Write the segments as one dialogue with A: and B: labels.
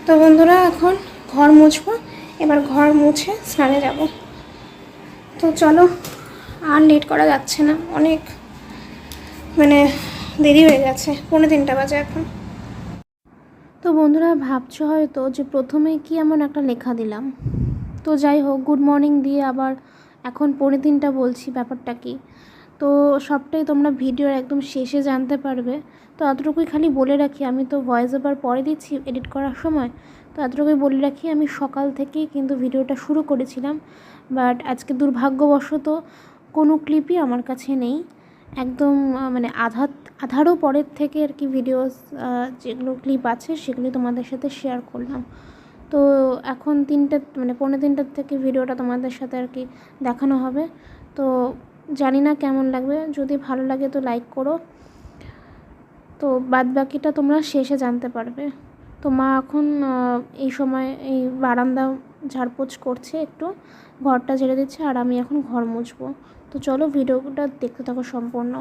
A: তো বন্ধুরা এখন ঘর মুছবো, এবার ঘর মুছে স্নানে যাব। তো চলো, আর লেট করা যাচ্ছে না, অনেক দেরি হয়ে গেছে, 2:45 বাজে এখন। তো বন্ধুরা ভাবছো হয়তো যে প্রথমে কি এমন একটা লেখা দিলাম। তো যাই হোক, গুড মর্নিং দিয়ে আবার এখন 2:45 বলছি, ব্যাপারটা কি। তো সবটাই তোমরা ভিডিওর একদম শেষে জানতে পারবে। তো এতটুকুই খালি বলে রাখি, আমি তো ভয়েস ওভার পরে দিচ্ছি এডিট করার সময়, তো এতটুকুই বলে রাখি আমি সকাল থেকেই কিন্তু ভিডিওটা শুরু করেছিলাম, বাট আজকে দুর্ভাগ্যবশত কোনো ক্লিপই আমার কাছে নেই। একদম আধারও পরের থেকে আর কি ভিডিওস যেগুলো ক্লিপ আছে সেগুলি তোমাদের সাথে শেয়ার করলাম। তো এখন 3:45 থেকে ভিডিওটা তোমাদের সাথে আর কি দেখানো হবে। তো জানি না কেমন লাগবে, যদি ভালো লাগে তো লাইক করো, তো বাদ বাকিটা তোমরা শেষে জানতে পারবে। তো মা এখন এই সময় এই বারান্দা ঝাড়পোছ করছে, একটু ঘরটা ঝেড়ে দিচ্ছে, আর আমি এখন ঘর মুছবো। তো চলো ভিডিওটা দেখতে থাকো সম্পূর্ণ।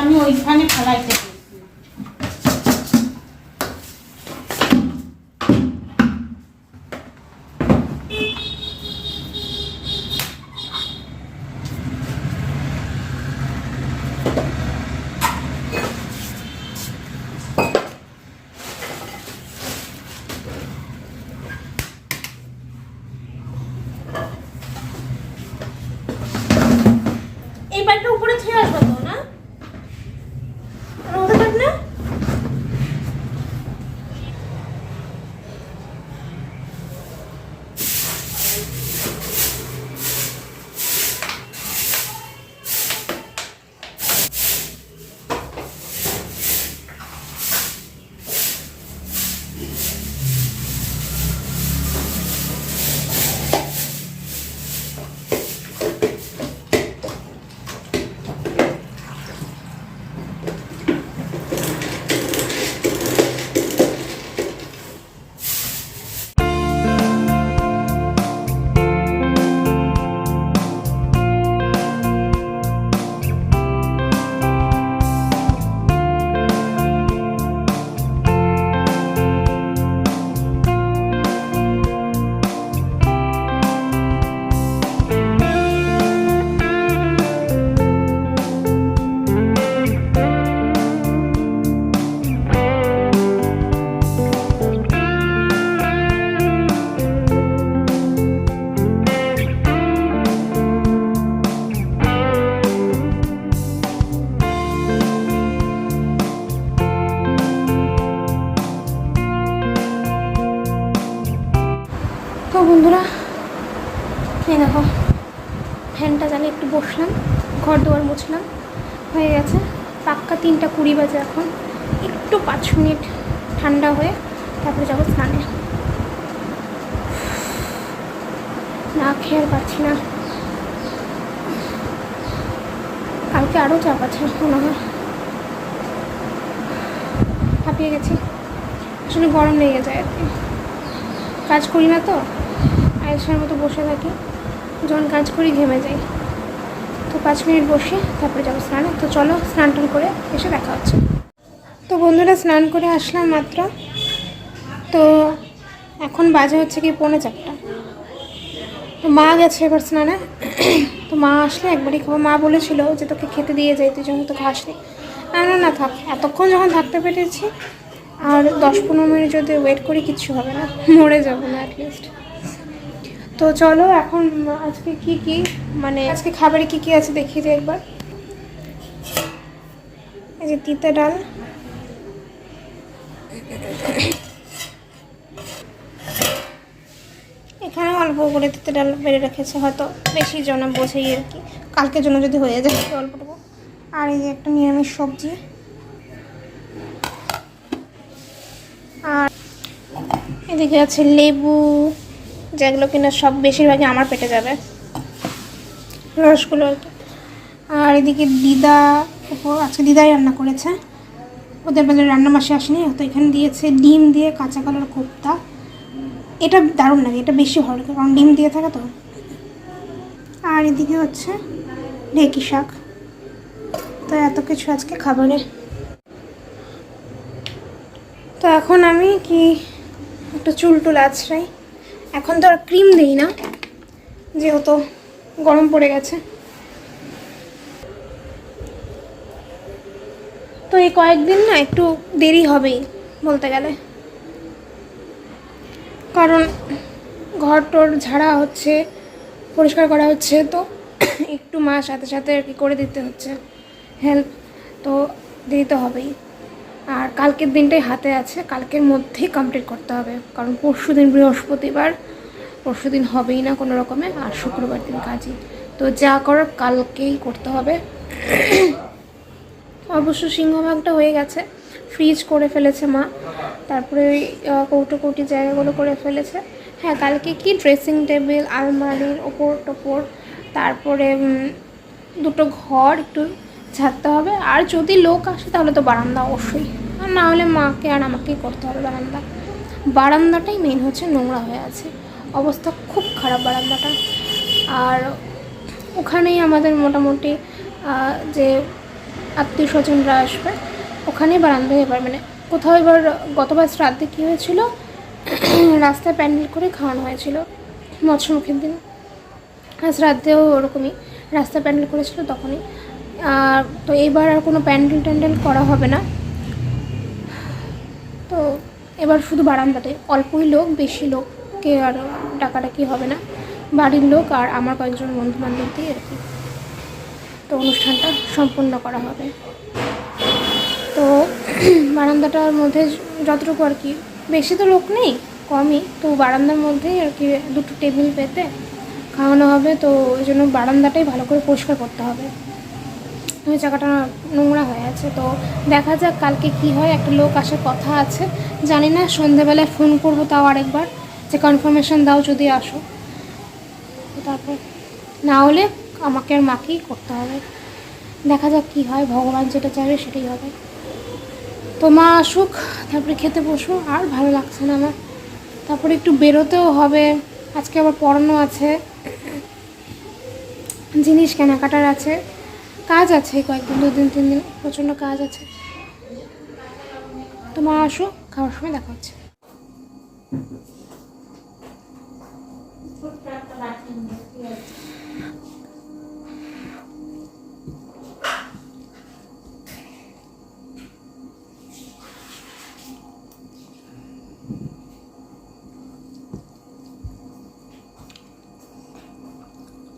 B: আমি ওইখানে ফেলাইতে
A: এই ব্যাগটা উপরে ছেড়ে আসবো তো না, ওটা থাক না। তো বন্ধুরা এই দেখো, ফ্যানটা চালিয়ে একটু বসলাম, ঘর দুয়ার মুছলাম, হয়ে গেছে। পাক্কা 3:20 বাজে এখন, একটু 5 মিনিট ঠান্ডা হয়ে তারপরে যাবো স্নানে। না খেয়ে আর পাচ্ছি না, কালকে আরও চাপ আছে মনে হয়, হাঁপিয়ে গেছি। আসলে গরম লেগে যায় আর কি, কাজ করি না তো, আয়েসের মতো বসে থাকি, যখন কাজ করি ঘেমে যাই। তো 5 মিনিট বসে তারপরে যাবো স্নানে। তো চলো স্নান টান করে এসে দেখা হচ্ছে। তো বন্ধুরা স্নান করে আসলাম মাত্র, তো এখন বাজে হচ্ছে কি 3:45। তো মা গেছে এবার স্নানে, তো মা আসলে একবারই খাবো। মা বলেছিল যে তোকে খেতে দিয়ে যাই, তুই যখন তো খাসনি। না থাক, এতক্ষণ যখন থাকতে পেরেছি আর 10-15 মিনিট যদি ওয়েট করি কিচ্ছু হবে না, মরে যাবো না অ্যাটলিস্ট। তো চলো এখন আজকে আজকে খাবারে কি আছে দেখিয়ে দিই একবার। এই যে তিতে ডাল, এখানে অল্প করে তিতে ডাল বেড়ে রেখেছে, হয়তো বেশি জন বোঝেই আর কি, কালকের জন্য যদি হয়ে যায় অল্পটুকু। আর এই যে একটা নিরামিষ সবজি, আর এদিকে আছে লেবু, যেগুলো কিনা সব বেশিরভাগই আমার পেটে যাবে, রসগুলো আর কি। আর এদিকে দিদা, আজকে দিদাই রান্না করেছে, ওদের বেলায় রান্না মাসে আসেনি, তো এখানে দিয়েছে ডিম দিয়ে কাঁচা কলার কোপ্তা। এটা দারুণ লাগে, এটা বেশি ভালো লাগে কারণ ডিম দিয়ে থাকে তো। আর এদিকে হচ্ছে ঢেঁকি শাক। তো এত কিছু আজকে খাবারে। তো এখন আমি একটু চুল টুল আছড়াই। এখন তো আর ক্রিম দিই না, যেহেতু গরম পড়ে গেছে। তো এই কয়েকদিন না একটু দেরি হবেই বলতে গেলে, কারণ ঘর টর ঝাড়া হচ্ছে, পরিষ্কার করা হচ্ছে, তো একটু মা সাথে সাথে আর কি করে দিতে হচ্ছে হেল্প, তো দিতে হবেই। আর কালকের দিনটাই হাতে আছে, কালকের মধ্যেই কমপ্লিট করতে হবে, কারণ পরশু দিন বৃহস্পতিবার, পরশু দিন হবেই না কোনো রকমে, আর শুক্রবার দিন কাজই, তো যা করার কালকেই করতে হবে। অবশ্য সিংহভাগটা হয়ে গেছে, ফ্রিজ করে ফেলেছে মা, তারপরে ওই কৌটো জায়গাগুলো করে ফেলেছে। হ্যাঁ, কালকে কি ড্রেসিং টেবিল, আলমারির ওপর টোপর, তারপরে দুটো ঘর একটু ঝাড়তে হবে। আর যদি লোক আসে তাহলে তো বারান্দা অবশ্যই, আর না হলে মাকে আর আমাকেই করতে হবে বারান্দাটাই মেন হচ্ছে, নোংরা হয়ে আছে, অবস্থা খুব খারাপ বারান্দাটা। আর ওখানেই আমাদের মোটামুটি যে আত্মীয় স্বজনরা আসবে, ওখানেই বারান্দায় এবার মানে কোথাও এবার গতবার শ্রাদ্ধে কী হয়েছিল, রাস্তায় প্যান্ডেল করে খাওয়ানো হয়েছিল মৎস্যমুখীর দিন, আর শ্রাদ্ধেও ওরকমই রাস্তায় প্যান্ডেল করেছিল তখনই। তো এইবার আর কোনো প্যান্ডেল ট্যান্ডেল করা হবে না, তো এবার শুধু বারান্দাতে অল্পই লোক, বেশি লোককে আর ডাকাডাকি হবে না, বাড়ির লোক আর আমার কয়েকজন বন্ধু বান্ধব দিয়ে আর কি, তো অনুষ্ঠানটা সম্পূর্ণ করা হবে। তো বারান্দাটার মধ্যে যতটুকু আর কি, বেশি তো লোক নেই, কমই, তো বারান্দার মধ্যেই আর কি দুটো টেবিল পেতে খাওয়ানো হবে, তো ওই জন্য বারান্দাটাই ভালো করে পরিষ্কার করতে হবে, ওই জায়গাটা নোংরা হয়ে আছে। তো দেখা যাক কালকে কি হয়, একটা লোক আসার কথা আছে, জানি না, সন্ধেবেলায় ফোন করবো তাও আরেকবার, যে কনফার্মেশন দাও যদি আসো, তারপর না হলে আমাকে আর মাকেই করতে হবে, দেখা যাক কী হয়, ভগবান যেটা চাইবে সেটাই হবে। তো মা আসুক, তারপরে খেতে বসো, আর ভালো লাগছে না আমার, তারপরে একটু বেরোতেও হবে, আজকে আবার পড়ানো আছে, জিনিস কেনাকাটার আছে, কাজ আছে, কয়েকদিন 2 দিন 3 দিন প্রচণ্ড কাজ আছে। তো মা আসো, খাওয়ার সময় দেখা হচ্ছে।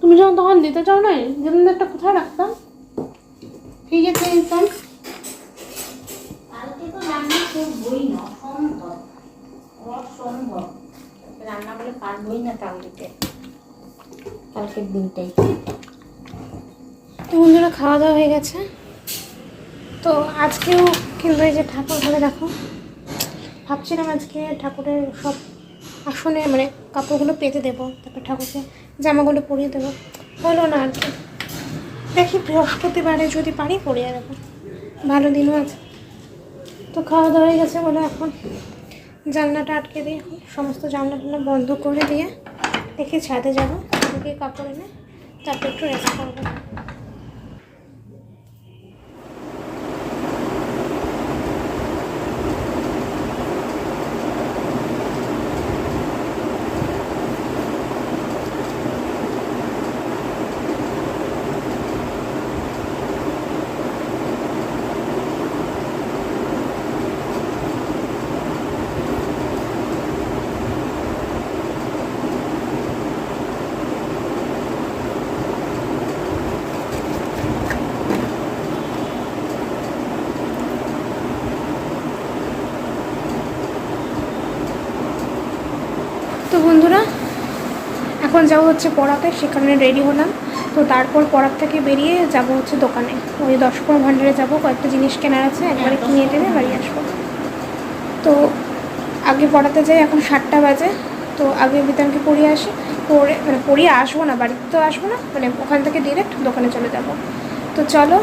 A: তুমি যখন তখন দিতে চাও না, যেমন একটা কোথায় রাখতাম, ঠিক আছে দিতাম।
B: কালকে তো রান্না করবই না, অসম্ভব রান্না করে পারবই না তাহলে কালকের দিনটাই।
A: তো বন্ধুরা খাওয়া দাওয়া হয়ে গেছে, তো আজকেও কিন্তু এই যে ঠাকুর ঘরে দেখো, ভাবছিলাম আজকে ঠাকুরের সব আসনে মানে কাপড়গুলো পেতে দেবো, তারপর ঠাকুরকে জামাগুলো পরিয়ে দেবো, হলো না আর কি, দেখি বৃহস্পতিবারে যদি পারি পরিয়ে দেবো, ভালো দিনও আছে। তো খাওয়া দাওয়া হয়ে গেছে বলে এখন জানলাটা আটকে দিয়ে, এখন সমস্ত জানলা টানলা বন্ধ করে দিয়ে দেখি ছাদে যাবো, দেখি কাপড় এনে তারপর একটু রেস্ট করবো। তো বন্ধুরা এখন যাবো হচ্ছে পড়াতে, সেখানে রেডি হলাম, তো তারপর পড়ার থেকে বেরিয়ে যাব হচ্ছে দোকানে, ওই 10 ভান্ডারে যাবো, কয়েকটা জিনিস কেনার আছে, একবারে কিনে টেনে বাড়ি আসবো। তো আগে পড়াতে যাই, এখন 7টা বাজে, তো আগে বিতানকে পড়িয়ে আসি, পড়িয়ে আসবো না, বাড়িতে তো আসবো না, মানে ওখান থেকে ডিরেক্ট দোকানে চলে যাব। তো চলো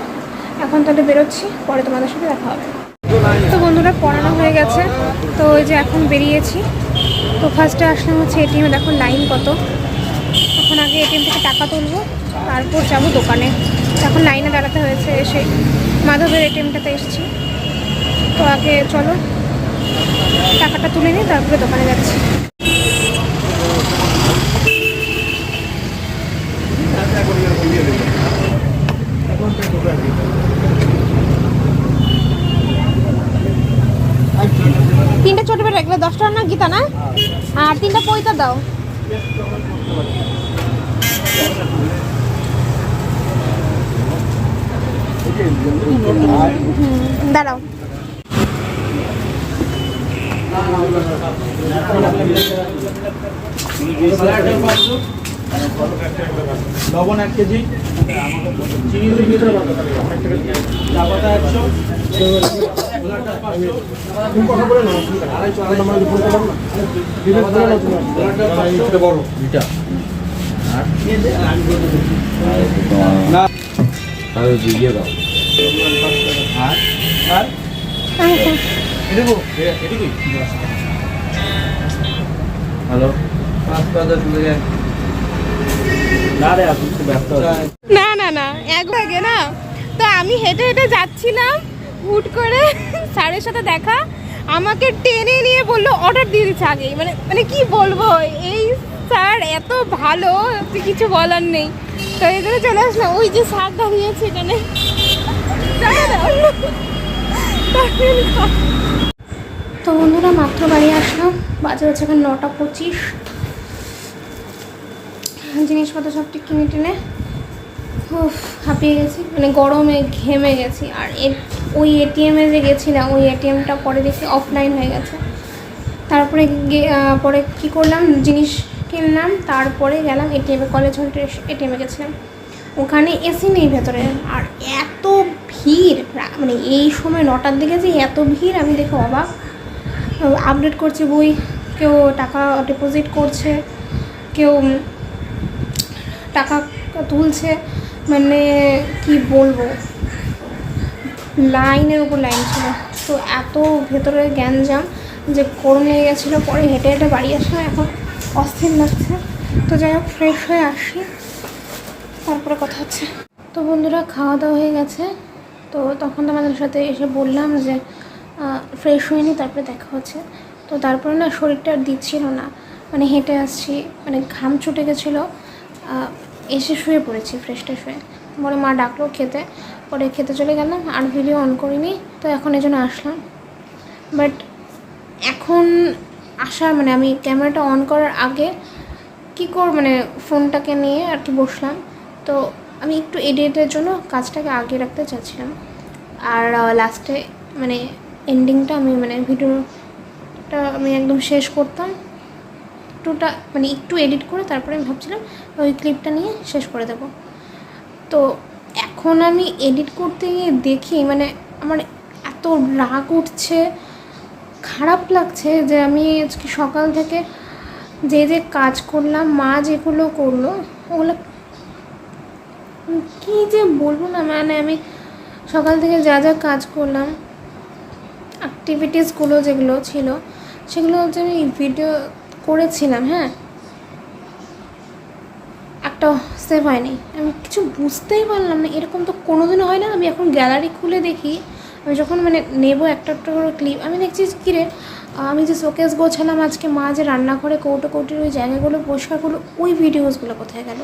A: এখন তাহলে বেরোচ্ছি, পরে তোমাদের সাথে দেখা হবে। তো বন্ধুরা পড়ানো হয়ে গেছে, তো ওই যে এখন বেরিয়েছি। তো ফার্স্টে আসলাম হচ্ছে এটিএমে, দেখো লাইন কত, এখন আগে এটিএম থেকে টাকা তুলবো, তারপর যাবো দোকানে, এখন লাইনে দাঁড়াতে হয়েছে, এসে মাধবের এটিএমটাতে এসেছি। তো আগে চলো টাকাটা তুলে নিই, তারপরে দোকানে যাচ্ছি। তিনটা ছোট বেটা এগুলো 10 টাকা না গীতা না? আর 3টা পয়তা দাও। দাঁড়াও।
C: লবণ 1 কেজি, চিনি 2 কেজি, চা পাতা 100, গোলাটা 500, কথা বলে না 250 আমরা ফোন করলাম না বিবেক বলে না তুমি গোলাটা 500 বড় দুইটা আর না তাহলে দিয়ে দাও আর আর এদিকে এদিকে হ্যালো 5 চলে যায় না রে আপনি তো ব্যস্ত আছেন।
A: না না না এক আগে না, তো আমি হেঁটে হেঁটে যাচ্ছিলাম, হুট করে স্যারের সাথে দেখা, আমাকে টেনে নিয়ে বললো অর্ডার দিয়ে দিচ্ছে আগেই। মানে মানে কি বলবো, এই স্যার এত ভালো যে কিছু বলার নেই। তো এই জন্য চলে আসলাম। ওই যে স্যার দাঁড়িয়েছে এখানে। তো বন্ধুরা মাত্র বাড়ি আসলাম, বাজে হচ্ছে এখন 9:25। জিনিসপত্র সব ঠিক কিনে টেনে হাঁপিয়ে গেছি, মানে গরমে ঘেমে গেছি। আর ওই এটিএমে যে গেছিলাম, ওই এটিএমটা পরে দেখি অফলাইন হয়ে গেছে। তারপরে পরে কী করলাম, জিনিস কিনলাম, তারপরে গেলাম এটিএমে, কলেজ হলটে এটিএমে গেছিলাম। ওখানে এসি নেই ভেতরে, আর এত ভিড়, মানে এই সময় 9টার দিকে যে এত ভিড় আমি দেখে অবাক। আপডেট করছে বই, কেউ টাকা ডিপোজিট করছে, কেউ টাকা তুলছে, মানে কি বলবো, লাইনের উপর লাইন ছিল। তো এত ভেতরে গ্যাঞ্জাম যে গরম লেগে গেছিলো। পরে হেঁটে হেঁটে বাড়ি আসলাম, এখন অস্থির লাগছে। তো যাই হোক ফ্রেশ হয়ে আসি, তারপরে কথা হচ্ছে। তো বন্ধুরা খাওয়া দাওয়া হয়ে গেছে, তো তখন তোমাদের সাথে এসে বললাম যে ফ্রেশ হয়নি, তারপরে দেখা হচ্ছে। তো তারপরে না শরীরটা আর দিচ্ছিল না, মানে হেঁটে আসছি, মানে ঘাম ছুটে গেছিলো। এসে শুয়ে পড়েছি ফ্রেশ ট্রেশ হয়ে, পরে মা ডাকলো খেতে, পরে খেতে চলে গেলাম, আর ভিডিও অন করিনি। তো এখন এই জন্য আসলাম। বাট এখন আসার মানে আমি ক্যামেরাটা অন করার আগে কী মানে ফোনটাকে নিয়ে আর কি বসলাম। তো আমি একটু এডিটের জন্য কাজটাকে আগে রাখতে চাচ্ছিলাম, আর লাস্টে মানে এন্ডিংটা আমি মানে ভিডিওটা আমি একদম শেষ করতাম, একটুটা মানে একটু এডিট করে তারপরে আমি ভাবছিলাম ওই ক্লিপটা নিয়ে শেষ করে দেব। তো এখন আমি এডিট করতে গিয়ে দেখি মানে আমার এত রাগ উঠছে, খারাপ লাগছে যে আমি আজকে সকাল থেকে যে যে কাজ করলাম, মা যেগুলো করলো ওগুলো কী যে বলবো না, মানে আমি সকাল থেকে যা যা কাজ করলাম, অ্যাক্টিভিটিসগুলো যেগুলো ছিল সেগুলো হচ্ছে আমি ভিডিও করেছিলাম, হ্যাঁ, একটা সেভ হয়নি। আমি কিছু বুঝতেই পারলাম না, এরকম তো কোনোদিনও হয় না। আমি এখন গ্যালারি খুলে দেখি, আমি যখন মানে নেবো একটা একটা করে ক্লিপ, আমি দেখছি কিরে আমি যে শোকেস গোছালাম আজকে, মা যে রান্নাঘরে কৌটো কৌটির ওই জায়গাগুলো পরিষ্কার করলো, ওই ভিডিওসগুলো কোথায় গেল।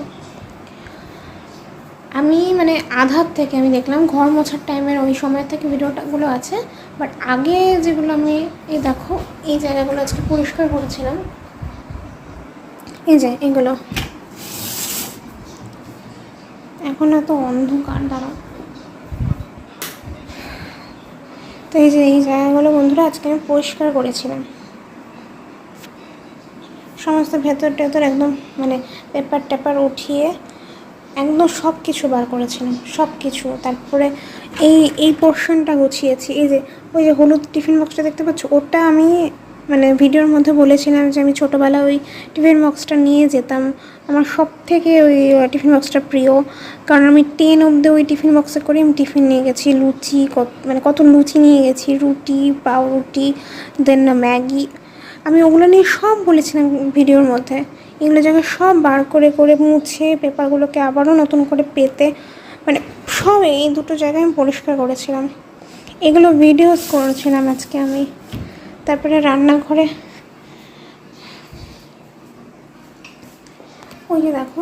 A: আমি মানে আধার থেকে আমি দেখলাম ঘর মোছার টাইমের ওই সময় থেকে ভিডিওটাগুলো আছে, বাট আগে যেগুলো আমি এই দেখো এই জায়গাগুলো আজকে পরিষ্কার করেছিলাম, এই যে এগুলো এখন এত অন্ধকার দ্বারা। তো এই যে এই জায়গাগুলো বন্ধুরা আজকে আমি পরিষ্কার করেছিলাম, সমস্ত ভেতর টেতর একদম মানে পেপার টেপার উঠিয়ে একদম সব কিছু বার করেছিলাম, সব কিছু। তারপরে এই পোর্শনটা গুছিয়েছি। এই যে ওই যে হলুদ টিফিন বক্সটা দেখতে পাচ্ছ, ওটা আমি মানে ভিডিওর মধ্যে বলেছিলাম যে আমি ছোটোবেলা ওই টিফিন বক্সটা নিয়ে যেতাম, আমার সব থেকে ওই টিফিন বক্সটা প্রিয়, কারণ আমি 10 অবধি ওই টিফিন বক্সে করে আমি টিফিন নিয়ে গেছি, লুচি কত লুচি নিয়ে গেছি, রুটি, পাউরুটি, দেন ম্যাগি, আমি ওগুলো নিয়ে সব বলেছিলাম ভিডিওর মধ্যে। এগুলো জায়গায় সব বার করে করে মুছে পেপারগুলোকে আবারও নতুন করে পেতে মানে সব এই দুটো জায়গায় আমি পরিষ্কার করেছিলাম, এগুলো ভিডিওস করেছিলাম আজকে আমি। তারপরে রান্নাঘরে ওই যে দেখো,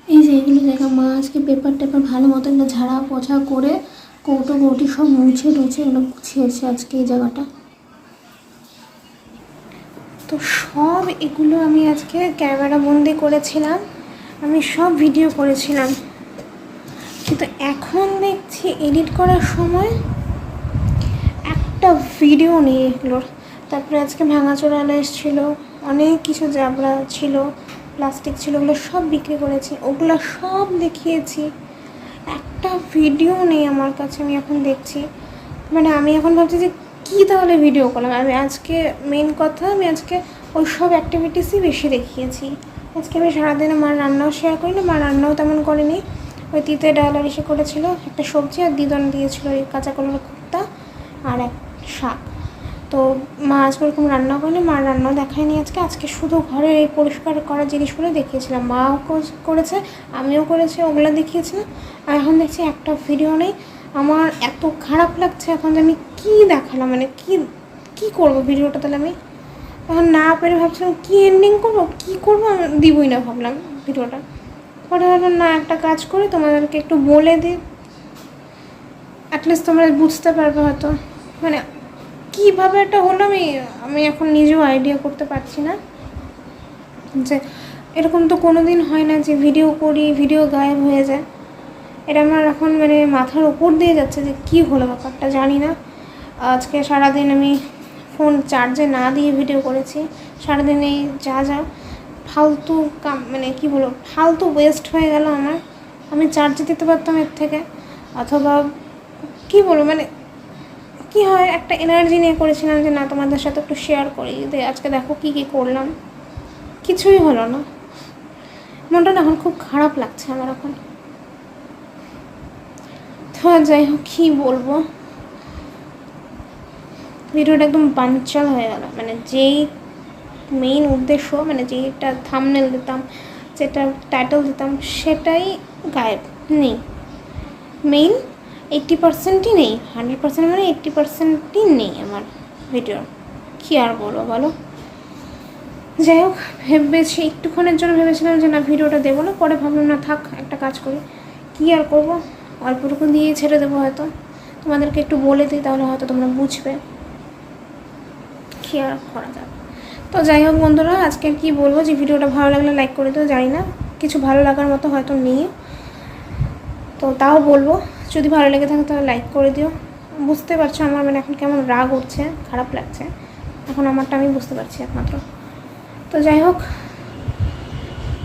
A: এই যে এগুলো জায়গা মা আজকে পেপার টেপার ভালো মতো এগুলো ঝাড়া পোছা করে কৌটো কৌটি সব মুছে টুছে এগুলো গুছিয়েছে আজকে এই জায়গাটা। তো সব এগুলো আমি আজকে ক্যামেরা বন্দি করেছিলাম, আমি সব ভিডিও করেছিলাম, কিন্তু এখন দেখছি এডিট করার সময় একটা ভিডিও নেই এগুলোর। তারপরে আজকে ভাঙাচোরা আলো এসেছিলো, অনেক কিছু জাবড়া ছিল, প্লাস্টিক ছিল, ওগুলো সব বিক্রি করেছি, ওগুলো সব দেখিয়েছি, একটা ভিডিও নেই আমার কাছে। আমি এখন দেখছি, মানে আমি এখন ভাবছি যে কী তাহলে ভিডিও করলাম আমি আজকে। মেন কথা আমি আজকে ওই সব অ্যাক্টিভিটিসই বেশি দেখিয়েছি। আজকে আমি সারাদিনে মার রান্নাও শেয়ার করিনি, মা রান্নাও তেমন করেনি, ওই তিতে ডাল আর এসে করেছিল, একটা সবজি আর দিদন দিয়েছিল ওই কাঁচা কলার কোপ্তা আর এক শাক। তো মা আজকে ওরকম রান্না করেনি, মার রান্নাও দেখায়নি আজকে। আজকে শুধু ঘরের এই পরিষ্কার করা জিনিসগুলো দেখিয়েছিলাম, মাও করেছে আমিও করেছি, ওগুলো দেখিয়েছিলাম। আর এখন দেখছি একটা ভিডিও নেই। আমার এত খারাপ লাগছে এখন যে আমি কী দেখালাম, মানে কী করবো ভিডিওটা। তাহলে আমি এখন না পেরে ভাবছিলাম কী এন্ডিং করবো, কী করবো, আমি দিবই না ভাবলাম ভিডিওটা। পরে ভাবলাম না, একটা কাজ করি, তোমাদেরকে একটু বলে দিই, অ্যাটলিস্ট তোমরা বুঝতে পারবে হয়তো, মানে কীভাবে এটা হলো আমি এখন নিজেও আইডিয়া করতে পারছি না। যে এরকম তো কোনো দিন হয় না যে ভিডিও করি ভিডিও গায়েব হয়ে যায়। এটা আমার এখন মানে মাথার ওপর দিয়ে যাচ্ছে যে কী হলো ব্যাপারটা জানি না। আজকে সারাদিন আমি ফোন চার্জে না দিয়ে ভিডিও করেছি, সারাদিন এই যা ফালতু মানে কী বলবো, ফালতু ওয়েস্ট হয়ে গেল আমার। আমি চার্জে দিতে পারতাম এর থেকে, অথবা কী বলবো, মানে কী হয় একটা এনার্জি নিয়ে করেছিলাম যে না তোমাদের সাথে একটু শেয়ার করি, যে আজকে দেখো কী করলাম, কিছুই হলো না। মনটা না এখন খুব খারাপ লাগছে আমার এখন। তো যাই হোক, কী বলবো, ভিডিওটা একদম বানচাল হয়ে গেল। মানে যেই মেইন উদ্দেশ্য, মানে যেটা থাম্বনেল দিতাম, যেটা টাইটেল দিতাম, সেটাই গায়েব নেই। মেইন 80%ই নেই, 100% মানে 80%ই নেই আমার ভিডিওর। কী আর বলবো বলো। যাই হোক, ভেবেছি একটুক্ষণের জন্য ভেবেছিলাম যে না ভিডিওটা দেবো না, পরে ভাবলাম না থাক, একটা কাজ করি, কী আর করবো, অল্পটুকু দিয়ে ছেড়ে দেবো হয়তো। তোমাদেরকে একটু বলে দিই, তাহলে হয়তো তোমরা বুঝবে, কী আর করা যাবে। তো যাই হোক বন্ধুরা, আজকে কি বলবো, যে ভিডিওটা ভালো লাগলে লাইক করে দিও। জানি না কিছু ভালো লাগার মতো হয়তো নেই, তো তাও বলবো যদি ভালো লেগে থাকে তাহলে লাইক করে দিও। বুঝতে পারছো আমার মানে এখন কেমন রাগ উঠছে, খারাপ লাগছে এখন আমারটা, আমি বুঝতে পারছি একমাত্র। তো যাই হোক,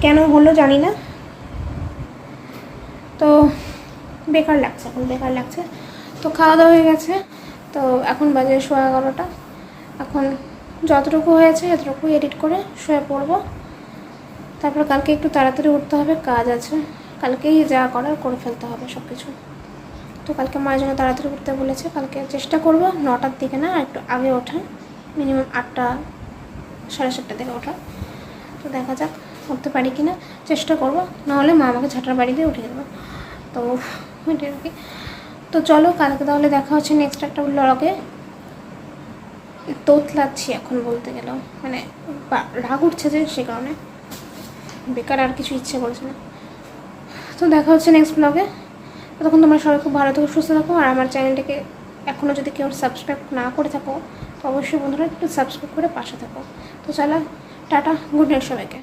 A: কেন হলো জানি না, তো বেকার লাগছে, এখন বেকার লাগছে। তো খাওয়া দাওয়া হয়ে গেছে, তো এখন বাজে 11:15। এখন যতটুকু হয়েছে এতটুকু এডিট করে শুয়ে পড়বো। তারপর কালকে একটু তাড়াতাড়ি উঠতে হবে, কাজ আছে, কালকেই যা করার করে ফেলতে হবে সব কিছু। তো কালকে মায়ের জন্য তাড়াতাড়ি উঠতে বলেছে, কালকে চেষ্টা করবো 9টার দিকে না, একটু আগে ওঠা, মিনিমাম 8টা 7:30 দিকে ওঠা। তো দেখা যাক উঠতে পারি কি না, চেষ্টা করবো, নাহলে মা আমাকে ঝাঁটার বাড়ি দিয়ে উঠিয়ে দেবো। তো ওইটাই আর কি। তো চলো কালকে তাহলে দেখা হচ্ছে নেক্সট একটা ব্লগে। তোতলাচ্ছি এখন বলতে গেলেও, মানে রাগ উঠছে যে, সে কারণে বেকার আর কিছু ইচ্ছে করছে না। তো দেখা হচ্ছে নেক্সট ব্লগে। ততক্ষণ তোমরা সবাই খুব ভালো থাকো, সুস্থ থাকো। আর আমার চ্যানেলটাকে এখনও যদি কেউ সাবস্ক্রাইব না করে থাকো তো অবশ্যই বন্ধুরা একটু সাবস্ক্রাইব করে পাশে থাকো। তো চলো, টাটা, গুড নাইট সবাইকে।